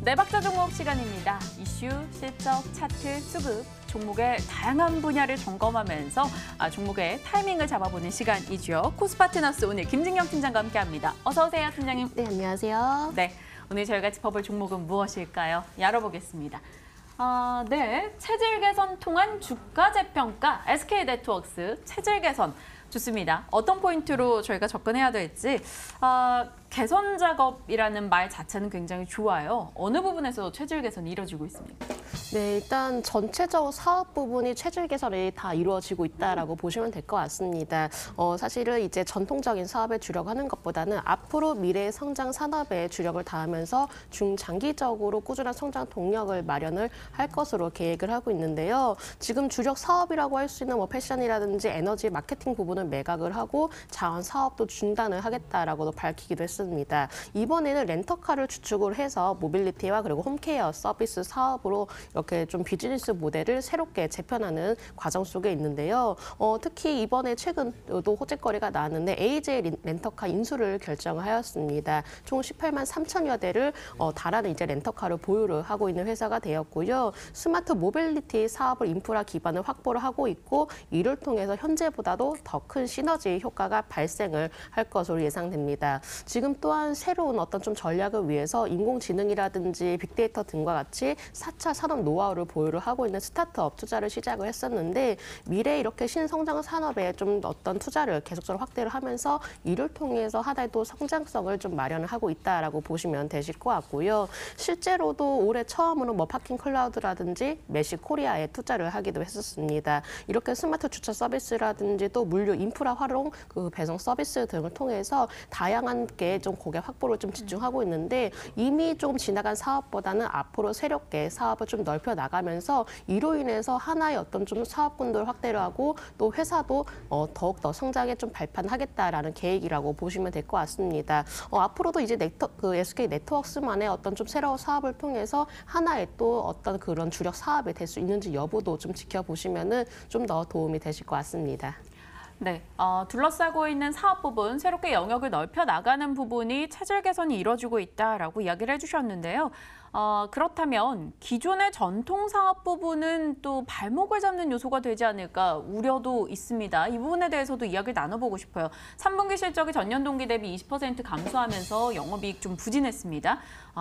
네 박자 종목 시간입니다. 이슈, 실적, 차트, 수급, 종목의 다양한 분야를 점검하면서 종목의 타이밍을 잡아보는 시간이죠. 코스파트너스 오늘 김진경 팀장과 함께합니다. 어서 오세요, 팀장님. 네, 안녕하세요. 네, 오늘 저희가 짚어볼 종목은 무엇일까요? 열어보겠습니다. 네, 체질 개선 통한 주가 재평가 SK네트워크스 체질 개선 좋습니다. 어떤 포인트로 저희가 접근해야 될지 개선 작업이라는 말 자체는 굉장히 좋아요. 어느 부분에서 체질 개선이 이루어지고 있습니까? 네, 일단 전체적으로 사업 부분이 체질 개선이 다 이루어지고 있다라고 보시면 될 것 같습니다. 사실은 이제 전통적인 사업에 주력을 하는 것보다는 앞으로 미래의 성장 산업에 주력을 다하면서 중장기적으로 꾸준한 성장 동력을 마련을 할 것으로 계획을 하고 있는데요. 지금 주력 사업이라고 할 수 있는 뭐 패션이라든지 에너지 마케팅 부분을 매각을 하고 자원 사업도 중단을 하겠다라고도 밝히기도 했습니다. 이번에는 렌터카를 주축으로 해서 모빌리티와 그리고 홈케어 서비스 사업으로 이렇게 좀 비즈니스 모델을 새롭게 재편하는 과정 속에 있는데요. 특히 이번에 최근 또 호재거리가 나왔는데 AJ 렌터카 인수를 결정하였습니다. 총 18만 3천여 대를 달하는 이제 렌터카를 보유를 하고 있는 회사가 되었고요. 스마트 모빌리티 사업을 인프라 기반을 확보를 하고 있고 이를 통해서 현재보다도 더 큰 시너지 효과가 발생을 할 것으로 예상됩니다. 지금 또한 새로운 어떤 좀 전략을 위해서 인공지능이라든지 빅데이터 등과 같이 4차 산업 노하우를 보유를 하고 있는 스타트업 투자를 시작을 했었는데 미래에 이렇게 신성장 산업에 좀 어떤 투자를 계속적으로 확대를 하면서 이를 통해서 하나의 또 성장성을 좀 마련을 하고 있다라고 보시면 되실 것 같고요. 실제로도 올해 처음으로 뭐 파킹 클라우드라든지 메시 코리아에 투자를 하기도 했었습니다. 이렇게 스마트 주차 서비스라든지 또 물류 인프라 활용, 그 배송 서비스 등을 통해서 다양한 게 좀 고객 확보를 좀 집중하고 있는데 이미 좀 지나간 사업보다는 앞으로 새롭게 사업을 좀 넓혀 나가면서 이로 인해서 하나의 어떤 좀 사업군들 확대를 하고 또 회사도 더욱 더 성장에 좀 발판하겠다라는 계획이라고 보시면 될 것 같습니다. 앞으로도 이제 SK 네트워크스만의 어떤 좀 새로운 사업을 통해서 하나의 또 어떤 그런 주력 사업이 될 수 있는지 여부도 좀 지켜보시면은 좀 더 도움이 되실 것 같습니다. 네, 둘러싸고 있는 사업 부분, 새롭게 영역을 넓혀 나가는 부분이 체질 개선이 이루어지고 있다라고 이야기를 해주셨는데요. 그렇다면 기존의 전통 사업 부분은 또 발목을 잡는 요소가 되지 않을까 우려도 있습니다. 이 부분에 대해서도 이야기를 나눠보고 싶어요. 3분기 실적이 전년 동기 대비 20% 감소하면서 영업이익 좀 부진했습니다.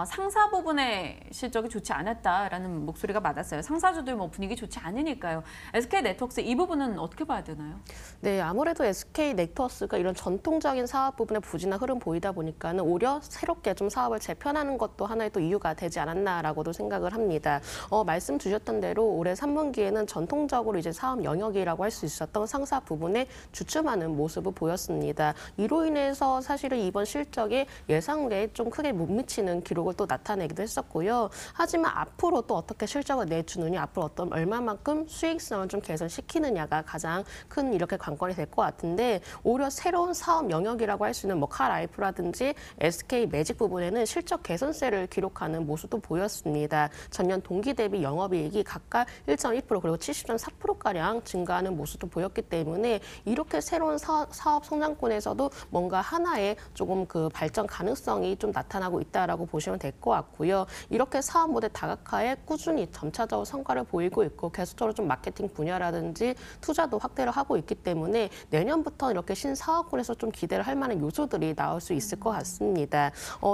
상사 부분의 실적이 좋지 않았다라는 목소리가 많았어요. 상사주들 뭐 분위기 좋지 않으니까요. SK네트워크스 이 부분은 어떻게 봐야 되나요? 네, 아무래도 SK네트워크스가 이런 전통적인 사업 부분의 부진한 흐름 보이다 보니까는 오히려 새롭게 좀 사업을 재편하는 것도 하나의 또 이유가 되지 않았나라고도 생각을 합니다. 말씀 주셨던 대로 올해 3분기에는 전통적으로 이제 사업 영역이라고 할 수 있었던 상사 부분에 주춤하는 모습을 보였습니다. 이로 인해서 사실은 이번 실적이 예상에 좀 크게 못 미치는 기록을 또 나타내기도 했었고요. 하지만 앞으로 또 어떻게 실적을 내주느냐, 앞으로 어떤 얼마만큼 수익성을 좀 개선시키느냐가 가장 큰 이렇게 관건이 될 것 같은데 오히려 새로운 사업 영역이라고 할 수 있는 뭐 카라이프라든지 SK 매직 부분에는 실적 개선세를 기록하는 모습도 보였습니다. 전년 동기 대비 영업이익이 각각 1.2% 그리고 70.4%가량 증가하는 모습도 보였기 때문에 이렇게 새로운 사업 성장권에서도 뭔가 하나의 조금 그 발전 가능성이 좀 나타나고 있다라고 보시면 될 것 같고요. 이렇게 사업 모델 다각화에 꾸준히 점차적으로 성과를 보이고 있고 계속적으로 좀 마케팅 분야라든지 투자도 확대를 하고 있기 때문에 내년부터 이렇게 신사업군에서 좀 기대를 할 만한 요소들이 나올 수 있을 것 같습니다.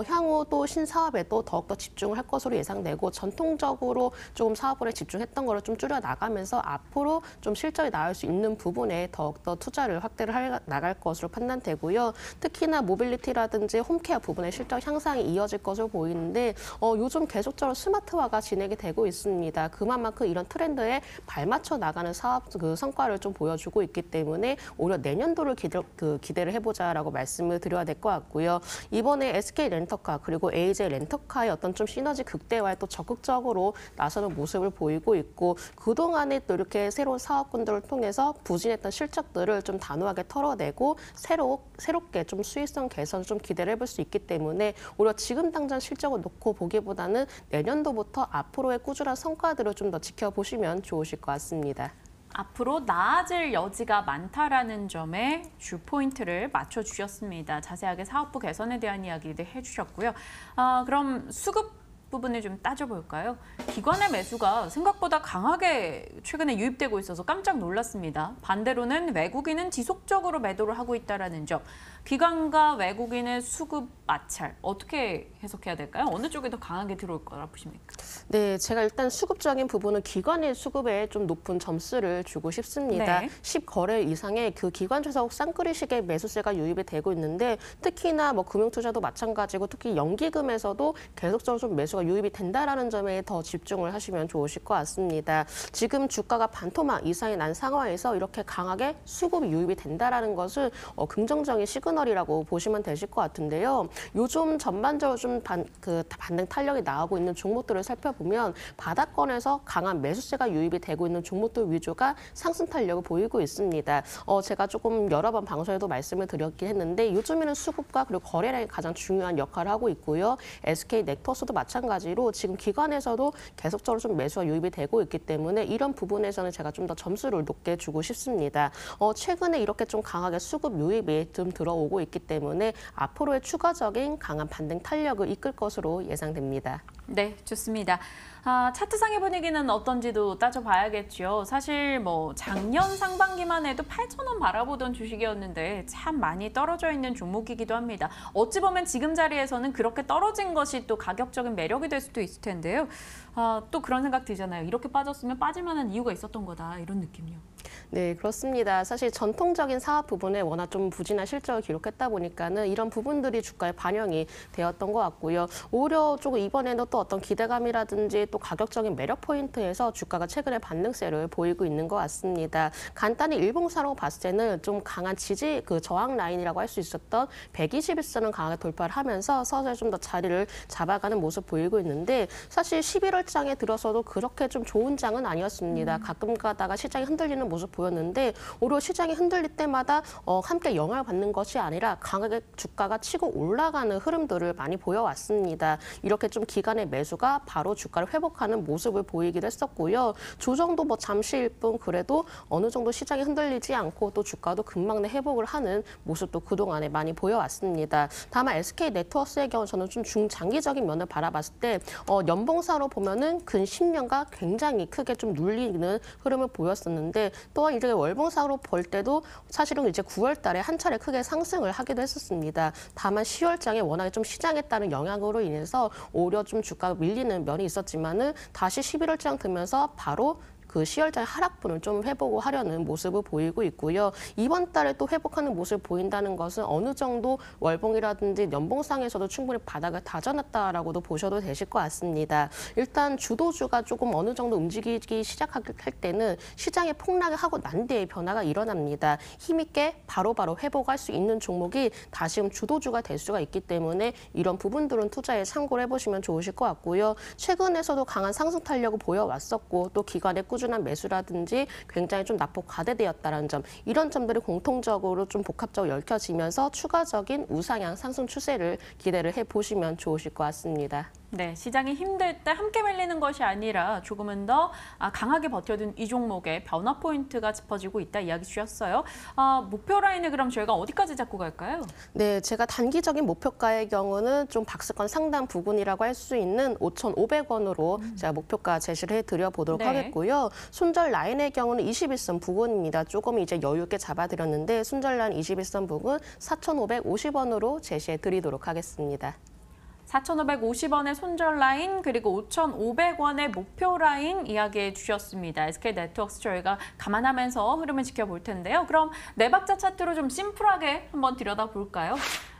향후 또 신사업에도 더욱더 집중을 할 것으로 예상되고 전통적으로 조금 사업군에 집중했던 거를 좀 줄여 나가면서 앞으로 좀 실적이 나올 수 있는 부분에 더욱더 투자를 확대를 나갈 것으로 판단되고요. 특히나 모빌리티라든지 홈케어 부분의 실적 향상이 이어질 것으로 보이는데 요즘 계속적으로 스마트화가 진행이 되고 있습니다. 그만큼 이런 트렌드에 발맞춰 나가는 사업 그 성과를 좀 보여주고 있기 때문에 오히려 내년도를 기대를 해보자라고 말씀을 드려야 될 것 같고요. 이번에 SK 렌터카 그리고 AJ 렌터카의 어떤 좀 시너지 시너지 극대화에 또 적극적으로 나서는 모습을 보이고 있고 그동안에 또 이렇게 새로운 사업군들을 통해서 부진했던 실적들을 좀 단호하게 털어내고 새롭게 좀 수익성 개선을 좀 기대를 해볼 수 있기 때문에 오히려 지금 당장 실적을 놓고 보기보다는 내년도부터 앞으로의 꾸준한 성과들을 좀 더 지켜보시면 좋으실 것 같습니다. 앞으로 나아질 여지가 많다라는 점에 주 포인트를 맞춰주셨습니다. 자세하게 사업부 개선에 대한 이야기도 해주셨고요. 그럼 수급 부분을 좀 따져볼까요? 기관의 매수가 생각보다 강하게 최근에 유입되고 있어서 깜짝 놀랐습니다. 반대로는 외국인은 지속적으로 매도를 하고 있다는 점. 기관과 외국인의 수급 마찰 어떻게 해석해야 될까요? 어느 쪽이 더 강하게 들어올 거라 보십니까? 네, 제가 일단 수급적인 부분은 기관의 수급에 좀 높은 점수를 주고 싶습니다. 네. 10거래 이상의 그 기관 좌석 쌍끌이식의 매수세가 유입이 되고 있는데 특히나 뭐 금융투자도 마찬가지고 특히 연기금에서도 계속적으로 좀 매수가 유입이 된다라는 점에 더 집중을 하시면 좋으실 것 같습니다. 지금 주가가 반토막 이상이 난 상황에서 이렇게 강하게 수급이 유입이 된다라는 것은 긍정적인 시그널이라고 보시면 되실 것 같은데요. 요즘 전반적으로 좀 반등 탄력이 나오고 있는 종목들을 살펴보면 바닥권에서 강한 매수세가 유입이 되고 있는 종목들 위주가 상승 탄력을 보이고 있습니다. 제가 조금 여러 번 방송에도 말씀을 드렸긴 했는데 요즘에는 수급과 그리고 거래량이 가장 중요한 역할을 하고 있고요. SK넥터스도 마찬가지로 지금 기관에서도 계속적으로 좀 매수가 유입이 되고 있기 때문에 이런 부분에서는 제가 좀 더 점수를 높게 주고 싶습니다. 최근에 이렇게 좀 강하게 수급 유입이 좀 들어오고 있기 때문에 앞으로의 추가적인 강한 반등 탄력을 이끌 것으로 예상됩니다. 네, 좋습니다. 차트상의 분위기는 어떤지도 따져봐야겠죠. 사실 뭐 작년 상반기만 해도 8,000원 바라보던 주식이었는데 참 많이 떨어져 있는 종목이기도 합니다. 어찌 보면 지금 자리에서는 그렇게 떨어진 것이 또 가격적인 매력이 될 수도 있을 텐데요. 또 그런 생각 들잖아요. 이렇게 빠졌으면 빠질 만한 이유가 있었던 거다. 이런 느낌이요. 네, 그렇습니다. 사실 전통적인 사업 부분에 워낙 좀 부진한 실적을 기록했다 보니까는 이런 부분들이 주가에 반영이 되었던 것 같고요. 오히려 조금 이번에는 또 어떤 기대감이라든지 또 가격적인 매력 포인트에서 주가가 최근에 반등세를 보이고 있는 것 같습니다. 간단히 일봉사로 봤을 때는 좀 강한 지지 저항 라인이라고 할 수 있었던 121선을 강하게 돌파를 하면서 서서히 좀 더 자리를 잡아가는 모습 보이고 있는데 사실 11월 장에 들어서도 그렇게 좀 좋은 장은 아니었습니다. 가끔 가다가 시장이 흔들리는 모습 보였는데 오히려 시장이 흔들릴 때마다 함께 영향을 받는 것이 아니라 강하게 주가가 치고 올라가는 흐름들을 많이 보여왔습니다. 이렇게 좀 기간의 매수가 바로 주가를 회복하는 모습을 보이기도 했었고요. 조정도 뭐 잠시일 뿐 그래도 어느 정도 시장이 흔들리지 않고 또 주가도 금방 내 회복을 하는 모습도 그동안에 많이 보여왔습니다. 다만 SK네트워크의 경우 저는 좀 중장기적인 면을 바라봤을 때 연봉사로 보면은 근 10년간 굉장히 크게 좀 눌리는 흐름을 보였었는데 또한 이제 월봉사로 볼 때도 사실은 이제 9월 달에 한 차례 크게 상승을 하기도 했었습니다. 다만 10월장에 워낙에 좀 시장에 따른 영향으로 인해서 오히려 좀 주가가 밀리는 면이 있었지만은 다시 11월장 들면서 바로 그 10월달 하락분을 좀 회복하려는 모습을 보이고 있고요. 이번 달에 또 회복하는 모습을 보인다는 것은 어느 정도 월봉이라든지 연봉상에서도 충분히 바닥을 다져놨다라고도 보셔도 되실 것 같습니다. 일단 주도주가 조금 어느 정도 움직이기 시작할 때는 시장이 폭락을 하고 난 뒤에 변화가 일어납니다. 힘있게 바로바로 회복할 수 있는 종목이 다시금 주도주가 될 수가 있기 때문에 이런 부분들은 투자에 참고를 해보시면 좋으실 것 같고요. 최근에서도 강한 상승 탄력을 보여왔었고 또 기관의 꾸준한 매수라든지 굉장히 좀 낙폭 과대되었다는 점 이런 점들이 공통적으로 좀 복합적으로 얽혀지면서 추가적인 우상향 상승 추세를 기대를 해보시면 좋으실 것 같습니다. 네, 시장이 힘들 때 함께 밀리는 것이 아니라 조금은 더 강하게 버텨둔 이 종목의 변화 포인트가 짚어지고 있다 이야기 주셨어요. 목표 라인을 그럼 저희가 어디까지 잡고 갈까요? 네, 제가 단기적인 목표가의 경우는 좀 박스권 상단 부근이라고 할 수 있는 5,500원으로 제가 목표가 제시를 해드려 보도록 네. 하겠고요. 손절 라인의 경우는 21선 부근입니다. 조금 이제 여유 있게 잡아드렸는데 손절 라인 21선 부근 4,550원으로 제시해 드리도록 하겠습니다. 4,550원의 손절 라인 그리고 5,500원의 목표 라인 이야기해 주셨습니다. SK네트워크 저희가 감안하면서 흐름을 지켜볼 텐데요. 그럼 네 박자 차트로 좀 심플하게 한번 들여다볼까요?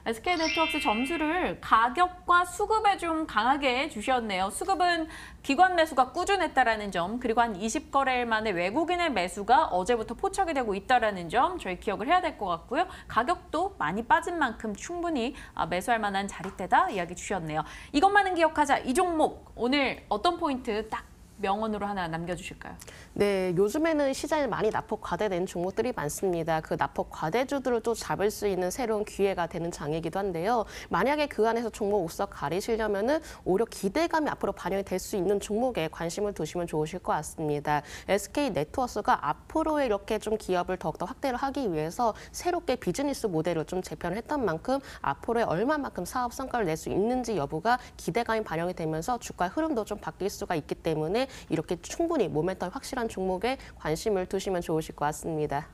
SK네트워크스 점수를 가격과 수급에 좀 강하게 주셨네요. 수급은 기관 매수가 꾸준했다라는 점, 그리고 한 20거래일 만에 외국인의 매수가 어제부터 포착이 되고 있다라는 점 저희 기억을 해야 될 것 같고요. 가격도 많이 빠진 만큼 충분히 매수할 만한 자리대다 이야기 주셨네요. 이것만은 기억하자. 이 종목 오늘 어떤 포인트 딱 명언으로 하나 남겨주실까요? 네, 요즘에는 시장에 많이 낙폭 과대된 종목들이 많습니다. 그 낙폭 과대주들을 또 잡을 수 있는 새로운 기회가 되는 장이기도 한데요. 만약에 그 안에서 종목 우석 가리시려면은 오히려 기대감이 앞으로 반영이 될 수 있는 종목에 관심을 두시면 좋으실 것 같습니다. SK네트워크스가 앞으로의 이렇게 좀 기업을 더욱더 확대를 하기 위해서 새롭게 비즈니스 모델을 좀 재편을 했던 만큼 앞으로의 얼마만큼 사업 성과를 낼 수 있는지 여부가 기대감이 반영이 되면서 주가 흐름도 좀 바뀔 수가 있기 때문에 이렇게 충분히 모멘텀이 확실한 종목에 관심을 두시면 좋으실 것 같습니다.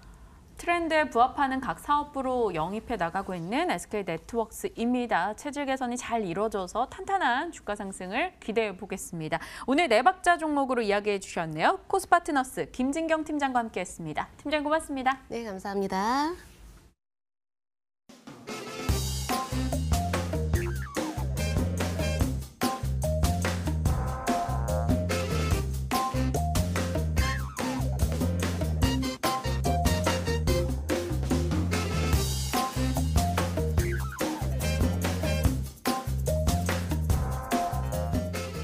트렌드에 부합하는 각 사업부로 영입해 나가고 있는 SK네트워크스입니다. 체질 개선이 잘 이루어져서 탄탄한 주가 상승을 기대해 보겠습니다. 오늘 네 박자 종목으로 이야기해 주셨네요. 코스파트너스 김진경 팀장과 함께했습니다. 팀장 고맙습니다. 네, 감사합니다.